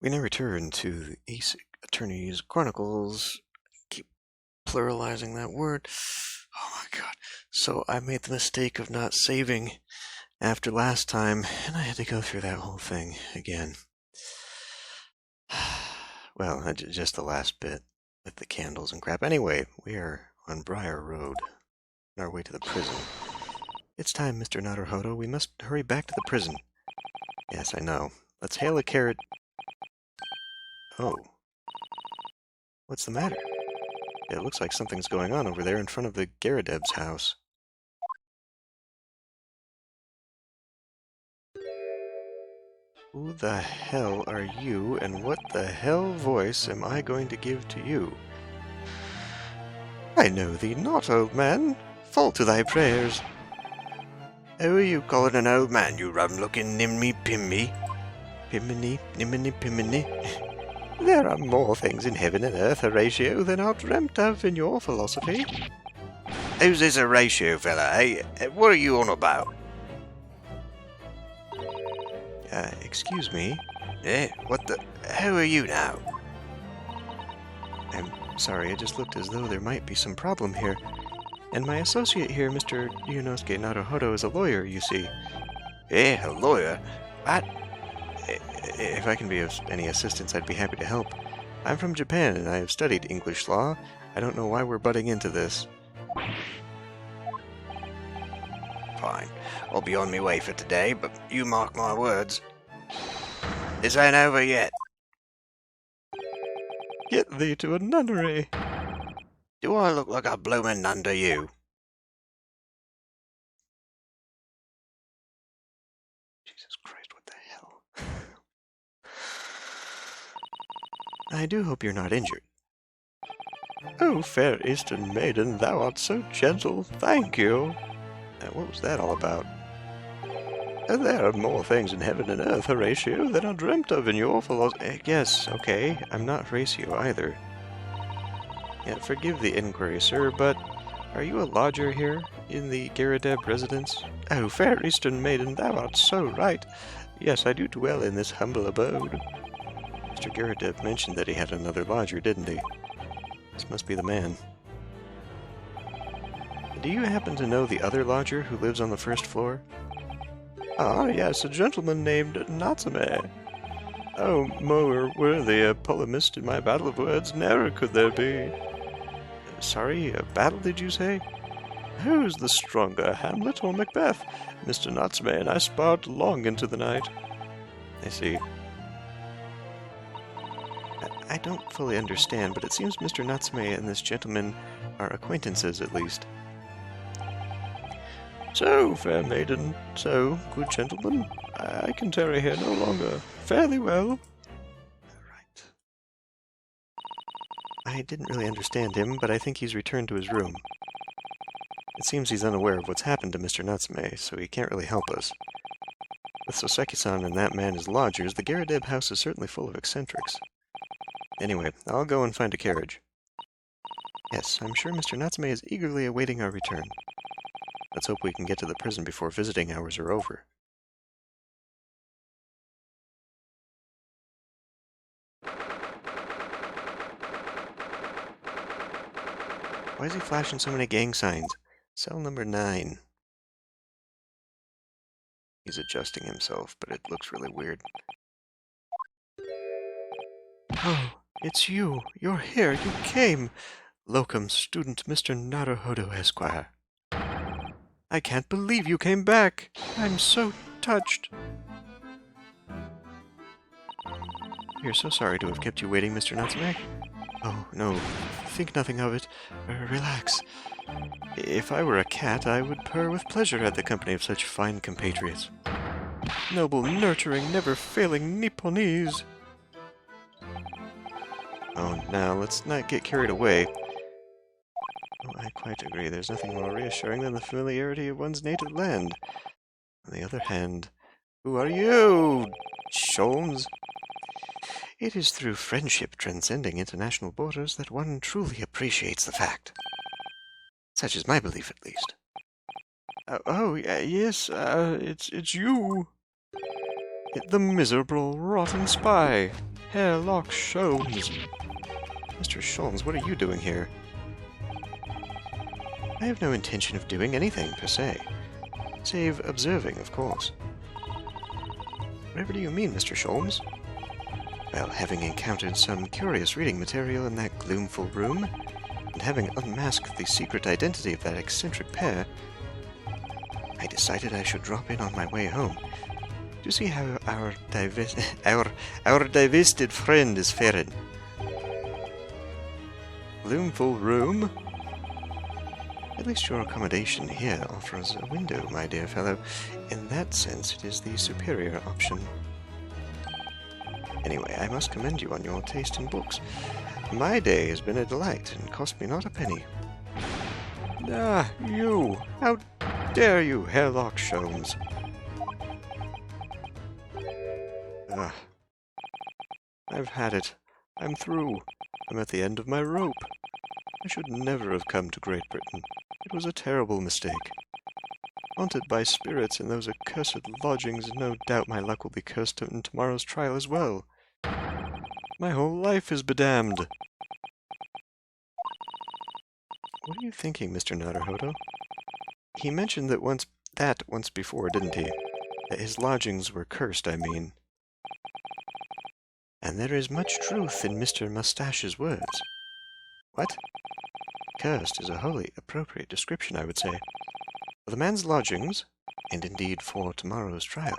We now return to the Ace Attorney's Chronicles. Keep pluralizing that word. Oh my god. So I made the mistake of not saving after last time, and I had to go through that whole thing again. Well, just the last bit with the candles and crap. Anyway, we are on Briar Road, on our way to the prison. It's time, Mr. Naruhodo. We must hurry back to the prison. Yes, I know. Let's hail a carrot. Oh. What's the matter? It looks like something's going on over there in front of the Garadeb's house. Who the hell are you, and what the hell voice am I going to give to you? I know thee not, old man. Fall to thy prayers. Who are you calling an old man, you rum-looking nimmy-pimmy? Piminy? There are more things in heaven and earth, Horatio, than are dreamt of in your philosophy. Who's this Horatio fella, eh? What are you on about? Excuse me? Eh? What the... Who are you now? I'm sorry, I just looked as though there might be some problem here. And my associate here, Mr. Ryunosuke Naruhodo, is a lawyer, you see. Eh, a lawyer? What? If I can be of any assistance, I'd be happy to help. I'm from Japan, and I have studied English law. I don't know why we're butting into this. Fine. I'll be on my way for today, but you mark my words. This ain't over yet. Get thee to a nunnery. Do I look like a bloomin' nun to you? Jesus Christ, what the hell? I do hope you're not injured. Oh, fair Eastern maiden, thou art so gentle, thank you. What was that all about? There are more things in heaven and earth, Horatio, than are dreamt of in your philosophy. Yes, okay, I'm not Horatio either. Yeah, forgive the inquiry, sir, but are you a lodger here in the Garadeb residence? Oh, fair Eastern maiden, thou art so right. Yes, I do dwell in this humble abode. Mr. Garadeb mentioned that he had another lodger, didn't he? This must be the man. Do you happen to know the other lodger who lives on the first floor? Ah, yes, a gentleman named Natsume. Oh, more worthy a polemist in my battle of words ne'er could there be. Sorry, a battle, did you say? Who's the stronger, Hamlet or Macbeth? Mr. Natsume and I sparred long into the night. I see. I don't fully understand, but it seems Mr. Natsume and this gentleman are acquaintances, at least. So, fair maiden, so, good gentleman, I can tarry here no longer. Fairly well. Right. I didn't really understand him, but I think he's returned to his room. It seems he's unaware of what's happened to Mr. Natsume, so he can't really help us. With Soseki-san and that man as lodgers, the Garadeb house is certainly full of eccentrics. Anyway, I'll go and find a carriage. Yes, I'm sure Mr. Natsume is eagerly awaiting our return. Let's hope we can get to the prison before visiting hours are over. Why is he flashing so many gang signs? Cell number 9. He's adjusting himself, but it looks really weird. Oh, it's you. You're here. You came. Locum student Mr. Naruhodo, Esquire. I can't believe you came back. I'm so touched. We're so sorry to have kept you waiting, Mr. Natsume. Oh, no. Think nothing of it. Relax. If I were a cat, I would purr with pleasure at the company of such fine compatriots. Noble, nurturing, never-failing Nipponese. Oh, now, let's not get carried away. Oh, I quite agree. There's nothing more reassuring than the familiarity of one's native land. On the other hand, who are you, Sholmes? It is through friendship transcending international borders that one truly appreciates the fact. Such is my belief, at least. Yes, it's you. The miserable, rotten spy. Herlock Sholmes. Mr. Sholmes, what are you doing here? I have no intention of doing anything, per se. Save observing, of course. Whatever do you mean, Mr. Sholmes? Well, having encountered some curious reading material in that gloomful room, and having unmasked the secret identity of that eccentric pair, I decided I should drop in on my way home to see how our divested friend is faring. Gloomful room? At least your accommodation here offers a window, my dear fellow. In that sense, it is the superior option. Anyway, I must commend you on your taste in books. My day has been a delight, and cost me not a penny. Ah, you! How dare you, Herlock Sholmes! Ah, I've had it. I'm through. I'm at the end of my rope. I should never have come to Great Britain. It was a terrible mistake. Haunted by spirits in those accursed lodgings, no doubt my luck will be cursed in tomorrow's trial as well. My whole life is bedamned. What are you thinking, Mr. Naruhodo? He mentioned that once before, didn't he? That his lodgings were cursed, I mean. And there is much truth in Mr. Mustache's words. What? Cursed is a wholly appropriate description, I would say. For the man's lodgings, and indeed for tomorrow's trial.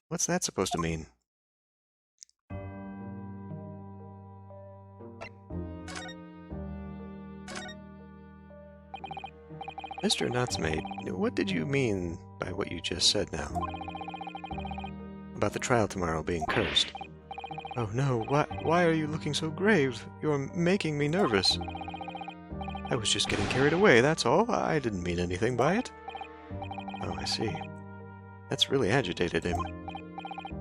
What's that supposed to mean? Mr. Natsume, what did you mean by what you just said now? About the trial tomorrow being cursed. Oh no, why are you looking so grave? You're making me nervous. I was just getting carried away, that's all. I didn't mean anything by it. Oh, I see. That's really agitated him.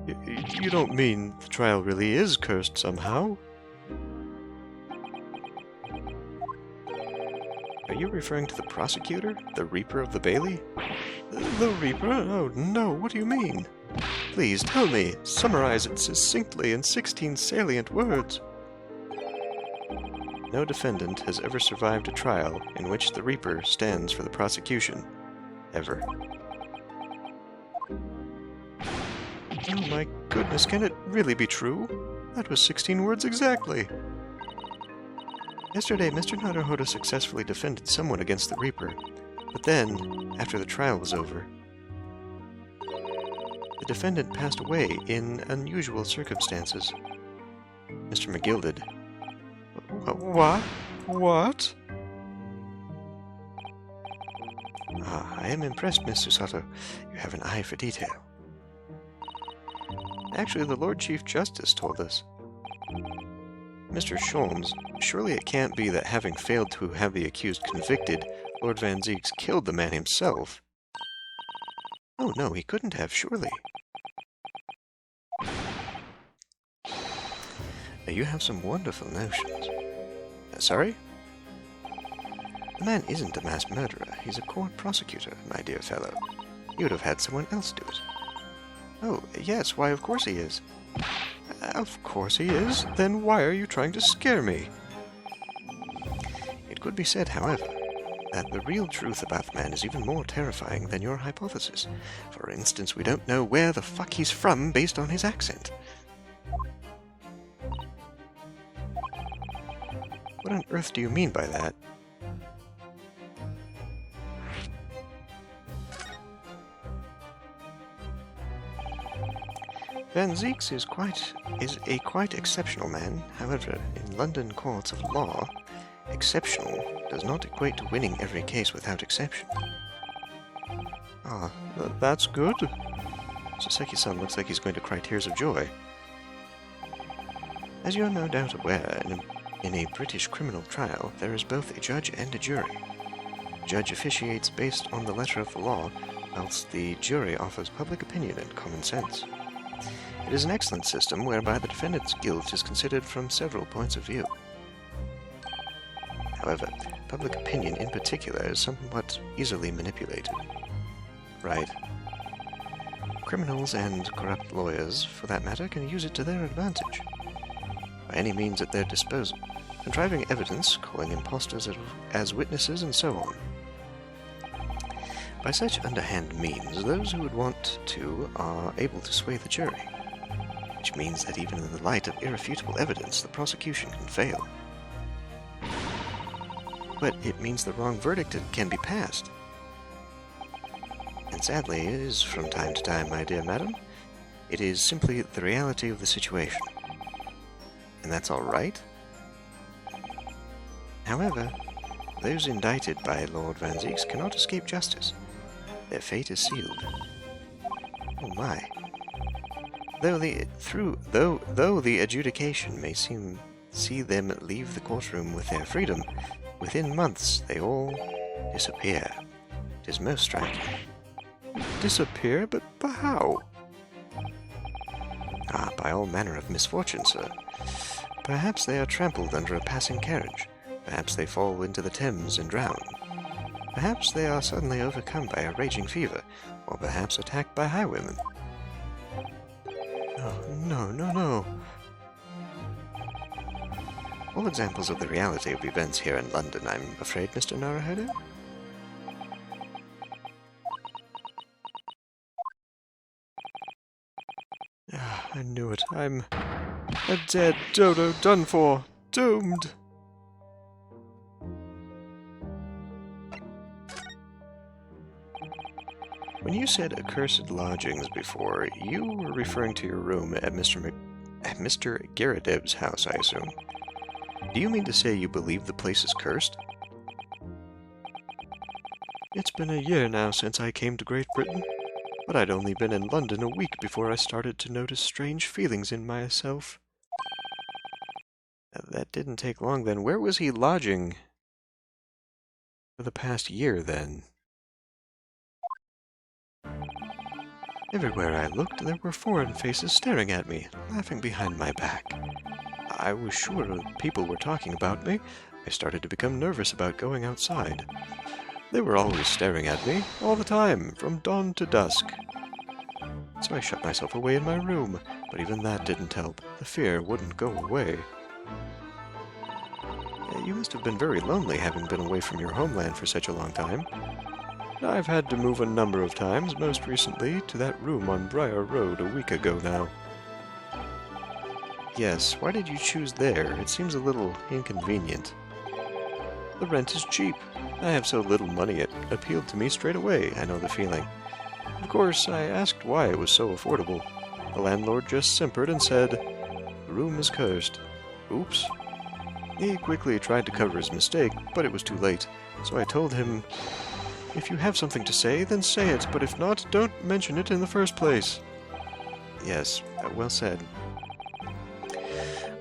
You don't mean the trial really is cursed somehow? Are you referring to the prosecutor? The Reaper of the Bailey? The Reaper? Oh no, what do you mean? Please tell me. Summarize it succinctly in 16 salient words. No defendant has ever survived a trial in which the Reaper stands for the prosecution. Ever. Oh my goodness, can it really be true? That was 16 words exactly. Yesterday, Mr. Naruhodo successfully defended someone against the Reaper, but then, after the trial was over, the defendant passed away in unusual circumstances. Mr. McGill did. What? What? Ah, I am impressed, Miss Susato. You have an eye for detail. Actually, the Lord Chief Justice told us. Mr. Sholmes, surely it can't be that having failed to have the accused convicted, Lord Van Zieks killed the man himself. Oh no, he couldn't have, surely. Now, you have some wonderful notions. Sorry? The man isn't a mass murderer. He's a court prosecutor, my dear fellow. You would have had someone else do it. Oh, yes, why, of course he is. Of course he is. Then why are you trying to scare me? It could be said, however, that the real truth about the man is even more terrifying than your hypothesis. For instance, we don't know where the fuck he's from based on his accent. What on earth do you mean by that? Van Zieks is a quite exceptional man. However, in London courts of law, exceptional does not equate to winning every case without exception. Ah, that's good. Soseki-san looks like he's going to cry tears of joy. As you're no doubt aware, in a British criminal trial, there is both a judge and a jury. The judge officiates based on the letter of the law, whilst the jury offers public opinion and common sense. It is an excellent system whereby the defendant's guilt is considered from several points of view. However, public opinion in particular is somewhat easily manipulated. Right. Criminals and corrupt lawyers, for that matter, can use it to their advantage. By any means at their disposal, contriving evidence, calling impostors as witnesses, and so on. By such underhand means, those who would want to are able to sway the jury, which means that even in the light of irrefutable evidence, the prosecution can fail. But it means the wrong verdict can be passed. And sadly, it is from time to time, my dear madam. It is simply the reality of the situation. And that's all right. However, those indicted by Lord Van Zieks cannot escape justice. Their fate is sealed. Oh my. Though the adjudication may see them leave the courtroom with their freedom, within months they all disappear. It is most striking. Disappear? But how? Ah, by all manner of misfortune, sir. Perhaps they are trampled under a passing carriage. Perhaps they fall into the Thames and drown. Perhaps they are suddenly overcome by a raging fever, or perhaps attacked by highwaymen. Oh, no. All examples of the reality of events here in London, I'm afraid, Mr. Naruhodo. I knew it. I'm a dead dodo, done for, doomed. When you said accursed lodgings before, you were referring to your room at Mr. Garrideb's house, I assume. Do you mean to say you believe the place is cursed? It's been a year now since I came to Great Britain, but I'd only been in London a week before I started to notice strange feelings in myself. That didn't take long then. Where was he lodging for the past year then? Everywhere I looked, there were foreign faces staring at me, laughing behind my back. I was sure people were talking about me. I started to become nervous about going outside. They were always staring at me, all the time, from dawn to dusk. So I shut myself away in my room, but even that didn't help. The fear wouldn't go away. You must have been very lonely having been away from your homeland for such a long time. I've had to move a number of times, most recently to that room on Briar Road a week ago now. Yes, why did you choose there? It seems a little inconvenient. The rent is cheap. I have so little money it appealed to me straight away, I know the feeling. Of course, I asked why it was so affordable. The landlord just simpered and said, "The room is cursed." Oops. He quickly tried to cover his mistake, but it was too late, so I told him, "If you have something to say, then say it, but if not, don't mention it in the first place." Yes, well said.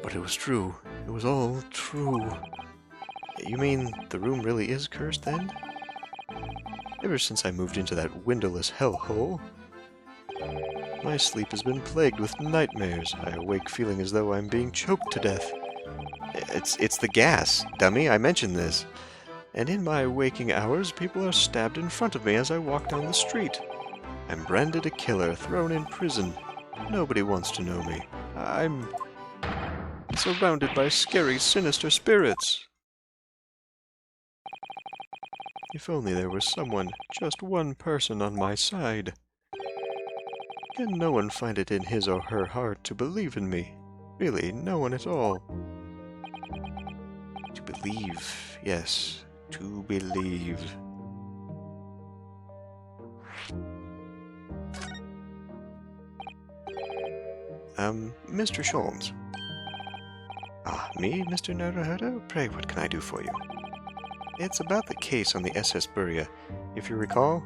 But it was true. It was all true. You mean the room really is cursed, then? Ever since I moved into that windowless hellhole, my sleep has been plagued with nightmares. I awake feeling as though I'm being choked to death. It's the gas, dummy, I mentioned this. And in my waking hours, people are stabbed in front of me as I walk down the street. I'm branded a killer, thrown in prison. Nobody wants to know me. I'm surrounded by scary, sinister spirits. If only there was someone, just one person on my side. Can no one find it in his or her heart to believe in me? Really, no one at all. To believe, yes, to believe. Mr. Sholmes. Ah, me, Mr. Naruhodo? Pray, what can I do for you? It's about the case on the SS Buria, if you recall.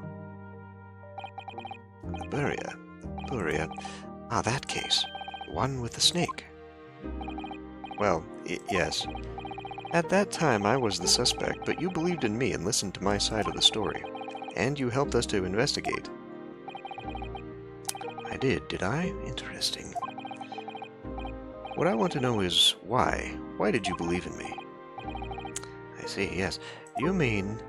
The Buria. Ah, that case. One with the snake. Well, yes. At that time, I was the suspect, but you believed in me and listened to my side of the story. And you helped us to investigate. I did I? Interesting. What I want to know is why. Why did you believe in me? I see, yes. You mean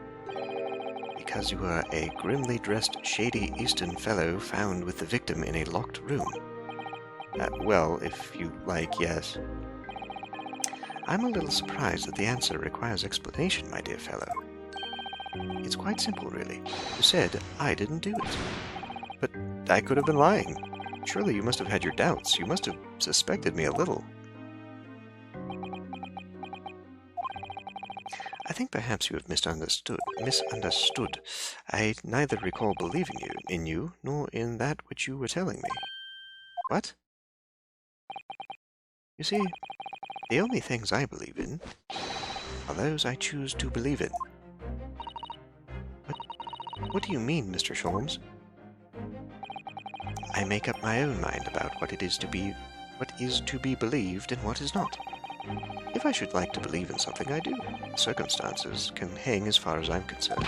because you are a grimly dressed, shady Eastern fellow found with the victim in a locked room. Well, if you like, yes. I'm a little surprised that the answer requires explanation, my dear fellow. It's quite simple, really. You said I didn't do it. But I could have been lying. Surely you must have had your doubts. You must have suspected me a little. I think perhaps you have misunderstood. I neither recall believing in you, nor in that which you were telling me. What? You see, the only things I believe in are those I choose to believe in. What do you mean, Mr. Sholmes? I make up my own mind about what is to be believed and what is not. If I should like to believe in something, I do. Circumstances can hang as far as I'm concerned.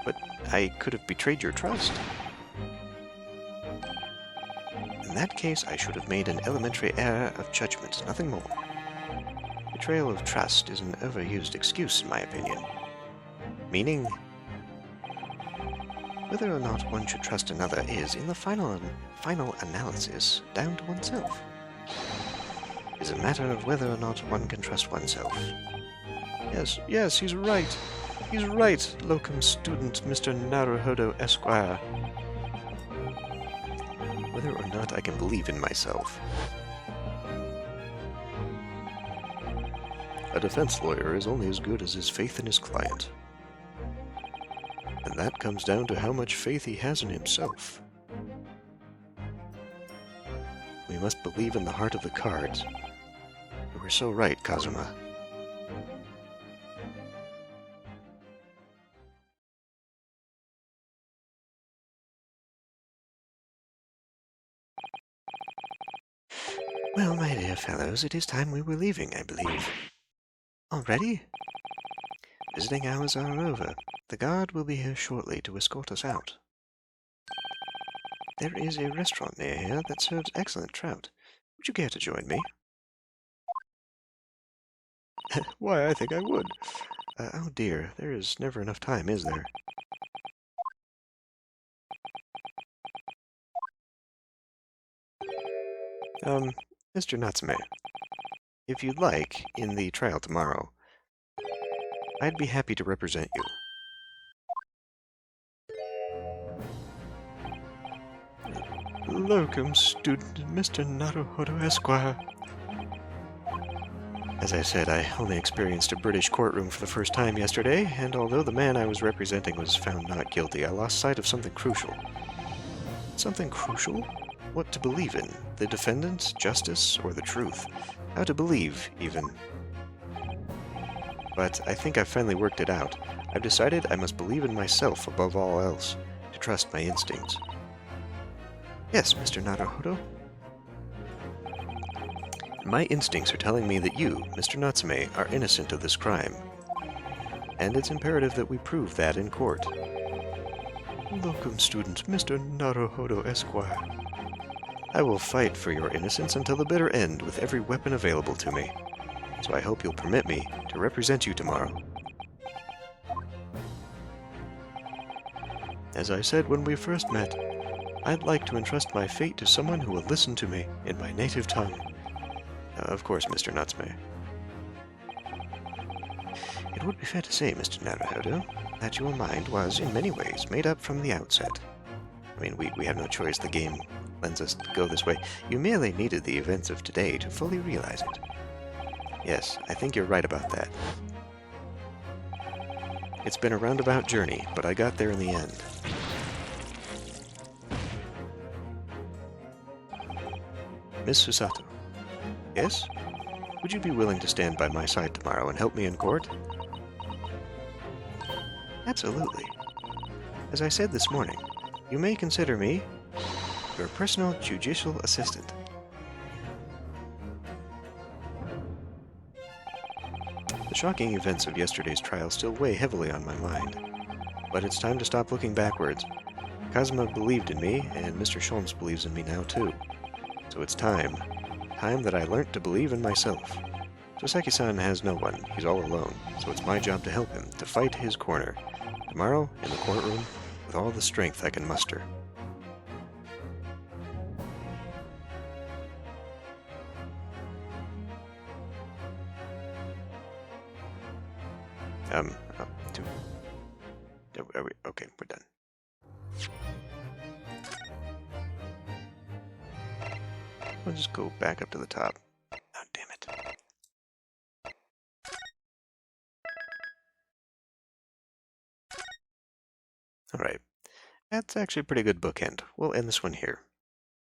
But I could have betrayed your trust. In that case, I should have made an elementary error of judgment, nothing more. Betrayal of trust is an overused excuse, in my opinion. Meaning, whether or not one should trust another is, in the final analysis, down to oneself. It is a matter of whether or not one can trust oneself. Yes, he's right. He's right, locum student Mr. Naruhodo Esquire. Whether or not I can believe in myself. A defense lawyer is only as good as his faith in his client. And that comes down to how much faith he has in himself. We must believe in the heart of the cards. You were so right, Kazuma. Well, my dear fellows, it is time we were leaving, I believe. Already? Visiting hours are over. The guard will be here shortly to escort us out. There is a restaurant near here that serves excellent trout. Would you care to join me? Why, I think I would. Oh dear, there is never enough time, is there? Mr. Natsume, if you'd like, in the trial tomorrow, I'd be happy to represent you. Locum student Mr. Naruhodo Esquire. As I said, I only experienced a British courtroom for the first time yesterday, and although the man I was representing was found not guilty, I lost sight of something crucial. Something crucial? What to believe in? The defendant, justice, or the truth? How to believe, even. But I think I've finally worked it out. I've decided I must believe in myself above all else, to trust my instincts. Yes, Mr. Naruhodo. My instincts are telling me that you, Mr. Natsume, are innocent of this crime. And it's imperative that we prove that in court. Locum student, Mr. Naruhodo Esquire. I will fight for your innocence until the bitter end with every weapon available to me. So I hope you'll permit me to represent you tomorrow. As I said when we first met, I'd like to entrust my fate to someone who will listen to me in my native tongue. Of course, Mr. Natsume. It would be fair to say, Mr. Naruhodo, that your mind was, in many ways, made up from the outset. I mean, we have no choice. The game lends us to go this way. You merely needed the events of today to fully realize it. Yes, I think you're right about that. It's been a roundabout journey, but I got there in the end. Miss Susato. Yes? Would you be willing to stand by my side tomorrow and help me in court? Absolutely. As I said this morning, you may consider me your personal judicial assistant. The shocking events of yesterday's trial still weigh heavily on my mind. But it's time to stop looking backwards. Kazuma believed in me, and Mr. Sholmes believes in me now too. So it's time. Time that I learnt to believe in myself. Joseki-san has no one. He's all alone. So it's my job to help him, to fight his corner. Tomorrow, in the courtroom, with all the strength I can muster. Okay, we're done. We'll just go back up to the top. Oh, damn it. Alright. That's actually a pretty good bookend. We'll end this one here.